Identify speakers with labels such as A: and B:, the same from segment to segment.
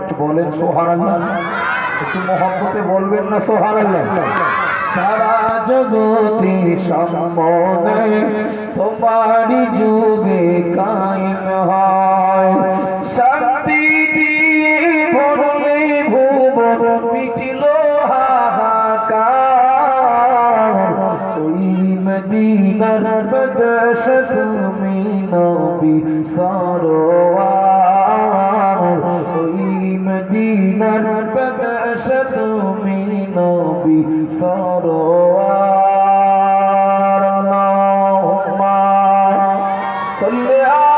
A: একটু বলেন সুবহানাল্লাহ, একটু মহব্বতে বলবেন না সুবহানাল্লাহ। সারা জগতে সম্মনে তোমারি যুগে কায়েম হয়, শান্তি দিয়ে ভরবে ভুবন মিটিল হাহাকার। ওই মদিনার বদশ তুমি নবী সরওয়ার, ওই মদিনার বদশ তুমি নবী সরওয়ার। আল্লাহুম্মা সাল্লি আলা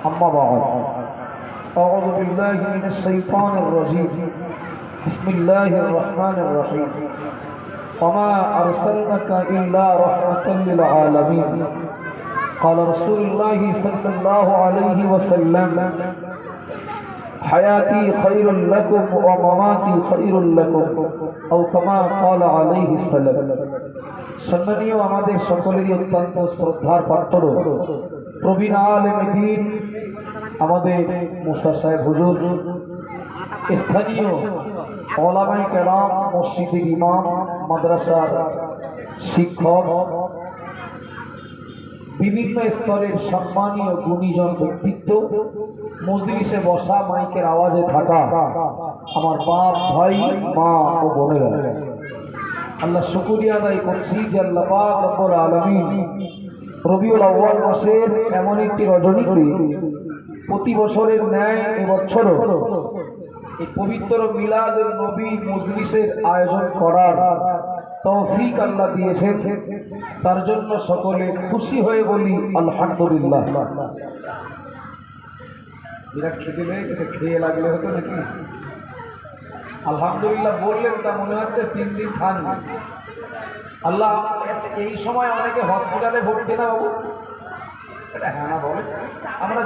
A: أما بعد أعوذ بالله من الشيطان الرجيم بسم الله الرحمن الرحيم وما أرسلناك إلا رحمة للعالمين قال رسول الله صلى الله عليه وسلم حياتي خير لكم ومماتي خير لكم أو كما قال عليه السلام। সম্মানীয় আমাদের সকলেরই অত্যন্ত শ্রদ্ধার পাত্র প্রবীণ আলেম দ্বীন আমাদের মুস্তা সাহেব হুজুর, স্থানীয় ওলামায়ে কেরাম, মসজিদের ইমাম, মাদ্রাসার শিক্ষক, বিভিন্ন স্তরের সম্মানীয় গুণীজন ব্যক্তিত্ব, মজলিসে বসা, মাইকের আওয়াজে থাকা আমার বাপ, ভাই, মা ও বোনেরা, আল্লাহ শুকরিয়া আদায় করছি যে আল্লাহ পাক রব্বুল আলামিন রবিউল আউয়াল মাসের এমন একটি রজনীতে প্রতি বছরের ন্যায় এবছরও এই পবিত্র মিলাদুন নবী মজলিসের আয়োজন করার তৌফিক আল্লাহ দিয়েছেন। তার জন্য সকলে খুশি হয়ে বলি আলহামদুলিল্লাহ। বিরাট খেতে খেয়ে লাগলে হতো নাকি? আলহামদুলিল্লাহ বললেন তা মনে হচ্ছে 3 দিন খান। আল্লাহ এই সময় অনেকে হসপিটালে ভর্তি না বাবু, এটা হ্যাঁ না বলে আমরা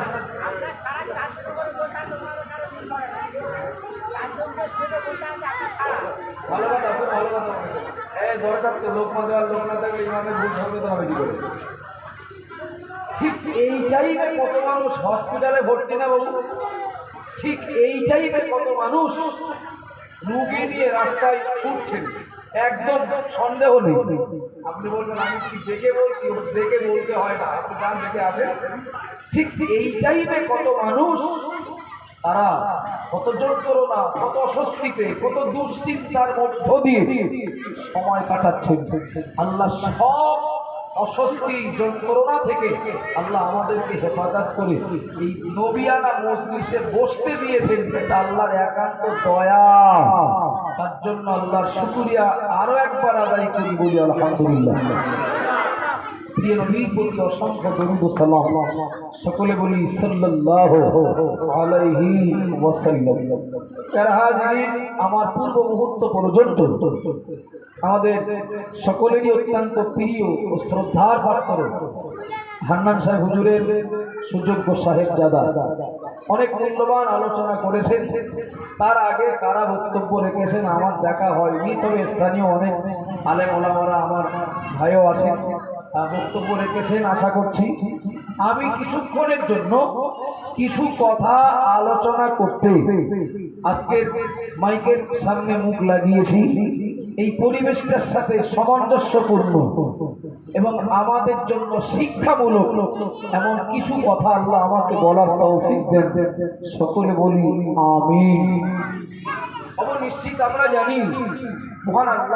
A: ভালো কথা, খুব ভালো কথা। এই দরকার তো লোক না দেওয়ার, লোক না থাকলে ইমামের ভুল হবে তো হবে কি করে? ঠিক এই টাইমে কত মানুষ হসপিটালে ভর্তি না বাবু, ঠিক এই টাইমে কত মানুষ রুগী নিয়ে রাস্তায় ছুটছেন, একদম সন্দেহ নেই। আপনি বলবেন আমি কি দেখে বলছি, দেখে বলতে হয় না, আপনি যান দেখে আসেন। ঠিক এই টাইমে কত মানুষ তারা কত যন্ত্রণা, কত অস্বস্তিতে, কত দুশ্চিন্তার মধ্য দিয়ে সময় কাটাচ্ছেন। আল্লাহ সব অস্বস্তি যন্ত্রণা থেকে আল্লাহ আমাদেরকে হেফাজত করে এই নবিয়ানা মজলিসে বসতে দিয়েছেন, এটা আল্লাহর একান্ত দয়া। তার জন্য আল্লাহর শুকরিয়া আরো একবার আদায় করি, বলি আলহামদুলিল্লাহ। প্রিয় নবীর প্রতি অসংখ্য দরুদ ও সালাম, সকলে বলি সাল্লাল্লাহু আলাইহি ওয়াসাল্লাম। যারা হাজির, আমার পূর্ব মুহূর্ত পর্যন্ত আমাদের সকলেরই অত্যন্ত প্রিয় ও শ্রদ্ধার পাত্র হান্নান সাহেব হুজুরের সুযোগ্য সাহেব জাদা অনেক মূল্যবান আলোচনা করেছেন। তার আগে কারা বক্তব্য রেখেছেন আমার দেখা হয়নি, তবে স্থানীয় অনেক আলেম ওলামারা আমার ভাইও আছেন, বক্তব্য রেখেছেন। আশা করছি আমি কিছুক্ষণের জন্য কিছু কথা আলোচনা করতে আজকের মাইকের সামনে মুখ লাগিয়েছি। এই পরিবেশটার সাথে সামঞ্জস্যপূর্ণ এবং আমাদের জন্য শিক্ষামূলক এমন কিছু কথা আল্লাহ আমাকে বলার তৌফিক দেন। সকলে বলি আমিন। নিশ্চিত আমরা জানি মহান আল্লাহ